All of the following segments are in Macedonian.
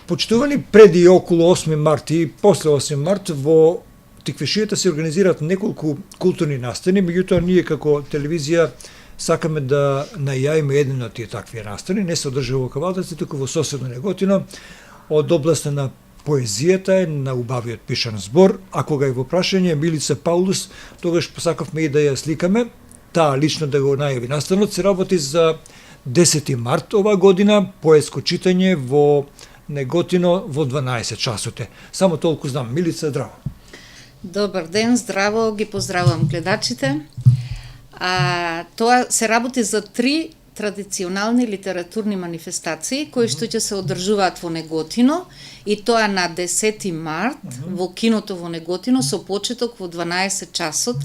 Почитувани преди и околу 8 март и после 8 март во Тиквешијата се организираат неколку културни настани, меѓутоа ние како телевизија сакаме да најавиме еден од тие такви настани, не се одржува во Кавалдаци, туку во соседно Неготино, од областа на поезијата е на убавиот пишан збор, а кога е во прашање Милица Паулус, тогаш посакавме и да ја сликаме, таа лично да го најави настанот, се работи за 10 март ова година, поетско читање во Неготино во 12 часоте. Само толку знам. Милица, здраво. Добар ден, здраво, ги поздравувам гледачите. Тоа се работи за 3 традиционални литературни манифестации кои што ќе се одржуваат во Неготино, и тоа на 10 март во киното во Неготино со почеток во 12 часот.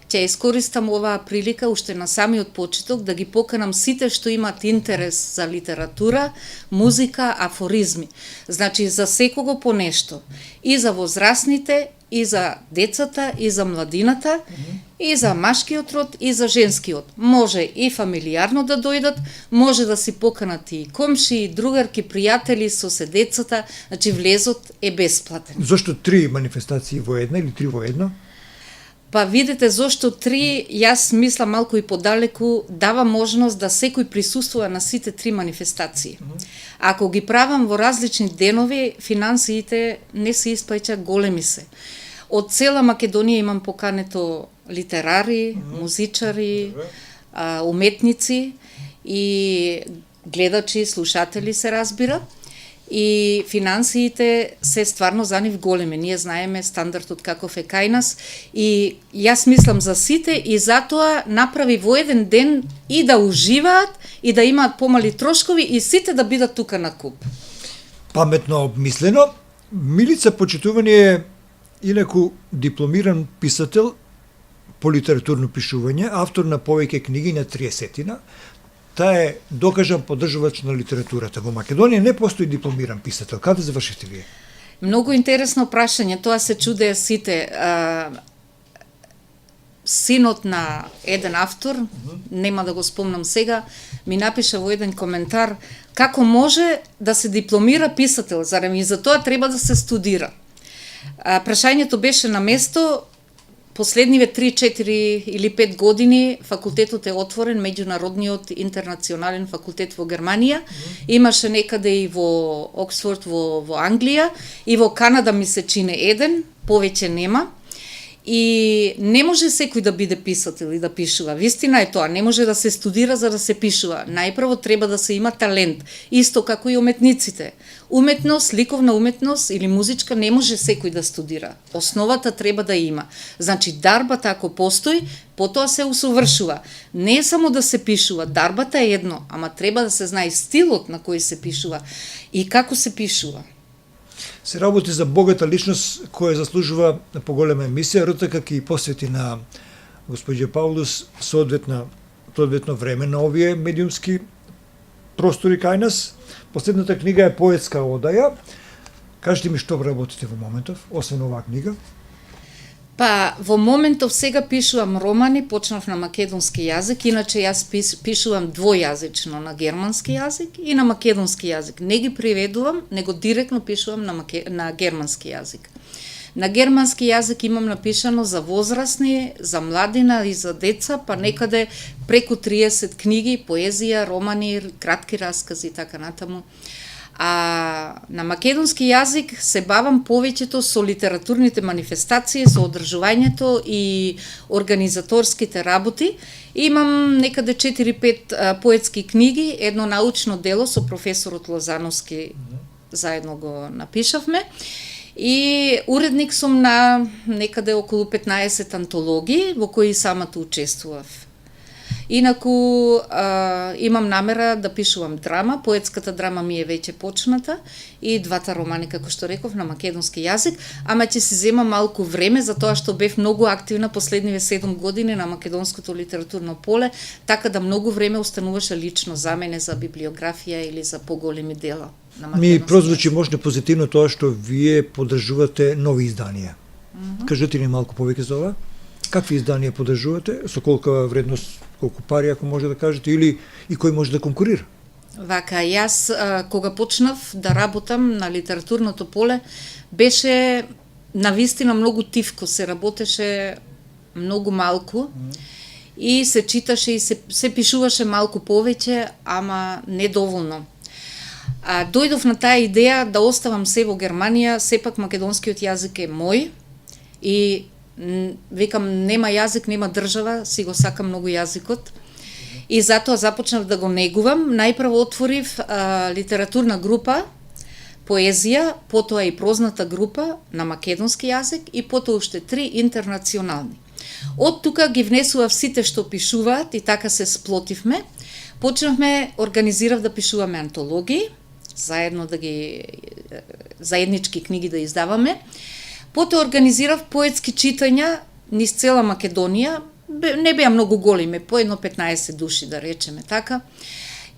Ќе искористам оваа прилика уште на самиот почеток да ги поканам сите што имаат интерес за литература, музика, афоризми. Значи за секого по нешто. И за возрастните, и за децата, и за младината, и за машкиот род, и за женскиот. Може и фамилиарно да дојдат, може да си поканат и комши, и другарки, пријатели, соседецата, значи влезот е бесплатен. Зошто 3 манифестации во една или 3 во една? Па видите зошто 3, јас мислам малку и подалеку, дава можност да секој присуствува на сите 3 манифестации. Ако ги правам во различни денови, финансиите не се исплаќа, големи се. Од цела Македонија имам покането литерари, музичари, уметници и гледачи, слушатели се разбира. И финансиите се стварно за нив големи. Ние знаеме стандардот каков е кај нас и јас мислам за сите и затоа направи во еден ден и да уживаат и да имаат помали трошкови и сите да бидат тука на куп. Паметно обмислено. Милица почитувани е инаку дипломиран писател по литературно пишување, автор на повеќе книги на 30-тина. Таа е докажан поддржувач на литературата. Во Македонија не постои дипломиран писател. Каде завршите вие? Многу интересно прашање, тоа се чудеа сите. Синот на еден автор, нема да го спомнам сега, ми напиша во еден коментар како може да се дипломира писател, зарем и за тоа треба да се студира. Прашањето беше на место. Последниве 3, 4 или 5 години факултетот е отворен, меѓународниот интернационален факултет во Германија. Имаше некаде и во Оксфорд, во Англија, и во Канада ми се чине еден, повеќе нема. И не може секој да биде писател и да пишува. Вистина е тоа, не може да се студира за да се пишува. Најпрво треба да се има талент, исто како и уметниците. Уметност, ликовна уметност или музичка не може секој да студира. Основата треба да има. Значи дарбата ако постои, потоа се усовршува. Не е само да се пишува, дарбата е едно, ама треба да се знае стилот на кој се пишува и како се пишува. Се работи за богата личност која заслужува поголема емисија. РТК ќе и посвети на господје Паулус соодветно време на овие медиумски простори кај нас. Последната книга е поетска одаја. Кажете ми што работите во моментов, освен оваа книга? Па, во моментов сега пишувам романи, почнав на македонски јазик, иначе јас пишувам двојазично на германски јазик и на македонски јазик. Не ги приведувам, него директно пишувам на германски јазик. На германски јазик имам напишано за возрастни, за младина и за деца, па некаде преку 30 книги, поезија, романи, кратки раскази и така натаму. А на македонски јазик се бавам повеќето со литературните манифестации, со одржувањето и организаторските работи. Имам некаде 4-5 поетски книги, едно научно дело со професорот Лозановски, заедно го напишавме. И уредник сум на некаде околу 15 антологии во кои самата учествував. Инаку имам намера да пишувам драма, поетската драма ми е веќе почната и двата романи, како што реков, на македонски јазик, ама ќе си зема малку време за тоа што бев многу активна последниве 7 години на македонското литературно поле, така да многу време остануваше лично за мене за библиографија или за поголеми дела. Ми прозвучи можда позитивно тоа што вие поддржувате нови изданија. Кажете ни малку повеќе за ова? Какви изданија поддржувате? Со колка вредност, колку пари, ако може да кажете, или и кој може да конкурира? Вака, јас кога почнав да работам на литературното поле, беше навистина многу тивко, се работеше многу малку и се читаше и се пишуваше малку повеќе, ама недоволно. Дојдов на таа идеја да оставам се во Германија, сепак македонскиот јазик е мој и викам нема јазик, нема држава, си го сакам многу јазикот. И затоа започнав да го негувам. Најпрво отворив литературна група, поезија, потоа и прозната група на македонски јазик и потоа уште 3 интернационални. Од тука ги внесував сите што пишуваат и така се сплотивме. Почнавме, организирав да пишуваме антологии, заедно да ги заеднички книги да издаваме. Потоа организирав поетски читања низ цела Македонија, не беа многу големи, по едно 15 души да речеме така.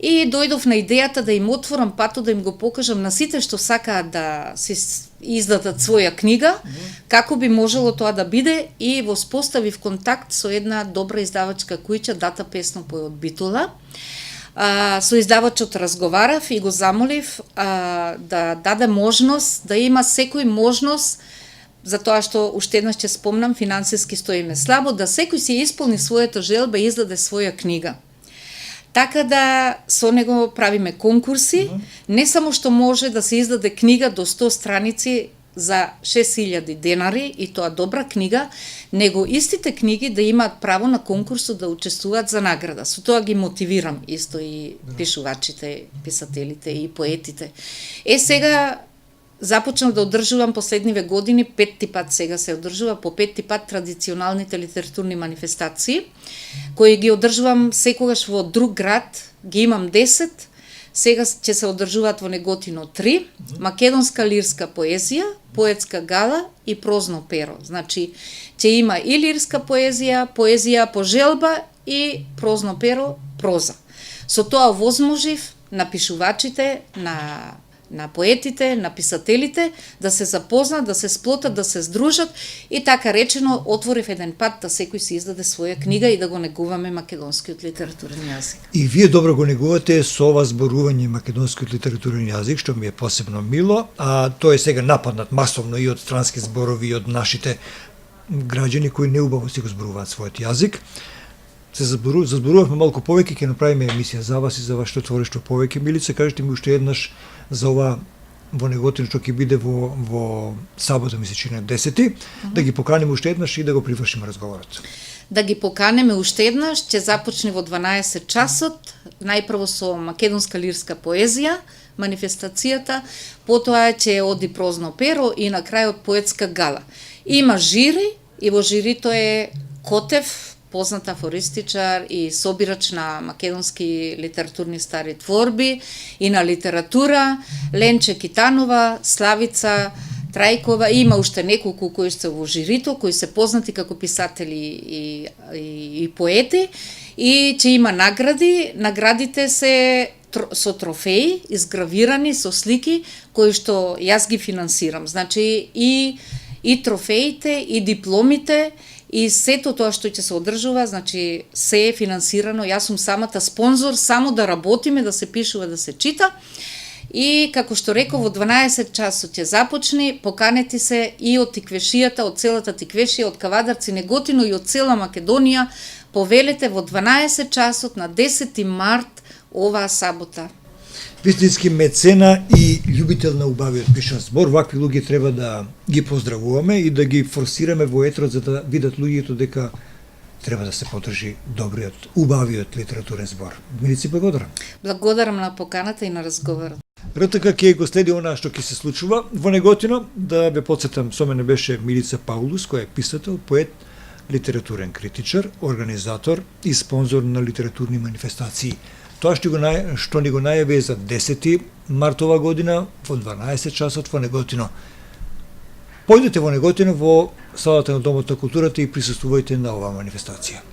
И дојдов на идејата да им отворам патот, да им го покажам на сите што сакаат да се издадат своја книга, како би можело тоа да биде, и воспоставив контакт со една добра издавачка куќа, Дата Песно пој од Битола. Со издавачот разговарав и го замолив да даде можност, да има секој можност, затоа што уште еднаш ќе спомнам, финансиски стоиме слабо, да секој си исполни својата желба и издаде своја книга. Така да со него правиме конкурси, не само што може да се издаде книга до 100 страници за 6000 денари, и тоа добра книга, него истите книги да имаат право на конкурсот да учествуваат за награда. Со тоа ги мотивирам исто и пишувачите, писателите и поетите. Сега започнав да одржувам последниве години, 5 пат сега се одржува, по 5 пат традиционалните литературни манифестации, кои ги одржувам секогаш во друг град, ги имам 10, сега ќе се одржуваат во Неготино 3, македонска лирска поезија, поетска гала и прозно перо. Значи, ќе има и лирска поезија, поезија по желба и прозно перо, проза. Со тоа возможив на пишувачите, на поетите, на писателите, да се запознат, да се сплотат, да се здружат и така речено отворив еден пат да секој си издаде своја книга и да го негуваме македонскиот литературен јазик. И вие добро го негувате со ова зборување македонскиот литературен јазик, што ми е посебно мило, а тој е сега нападнат масовно и од странски зборови и од нашите граѓани кои неубаво си го зборуваат својот јазик. Се зборувавме малку повеќе, ќе направиме емисија за вас и за вашето творештво повеќе. Милица, кажете ми уште еднаш за ова во Неготино што ќе биде во сабота, ми се чини 10, да ги поканеме уште еднаш и да го привршиме разговорот. Да ги поканеме уште еднаш, ќе започне во 12 часот, најпрво со македонска лирска поезија, манифестацијата, потоа ќе оди прозно перо и на крајот поетска гала. Има жири и во жирито е Котев, познат афористичар и собирач на македонски литературни стари творби и на литература, Ленче Китанова, Славица Трајкова, има уште неколку кои се во жирито, кои се познати како писатели и поети, и ќе има награди. Наградите се со трофеи, изгравирани со слики, кои што јас ги финансирам. Значи и трофеите, и дипломите, и сето тоа што ќе се одржува, значи се е финансирано, јас сум самата спонзор, само да работиме, да се пишува, да се чита. И како што реков, во 12 часот ќе започне, поканети се и од Тиквешијата, од целата Тиквешија, од Кавадарци, Неготино и од цела Македонија, повелете во 12 часот на 10 март оваа сабота. Вистински мецена и љубител на убавиот пишан збор, вакви луѓе треба да ги поздравуваме и да ги форсираме во етрот за да видат луѓето дека треба да се подржи добриот, убавиот литературен збор. Милици, благодарам. Благодарам на поканата и на разговорот. РТК ќе го следи она што ќе се случува во Неготино. Да ве подсетам, со мене беше Милица Паулус, која е писател, поет, литературен критичар, организатор и спонзор на литературни манифестации. Тоа што ни го најави за 10 март ова година во 12 часот во Неготино. Појдете во Неготино во салата на Домот на културата и присуствувајте на оваа манифестација.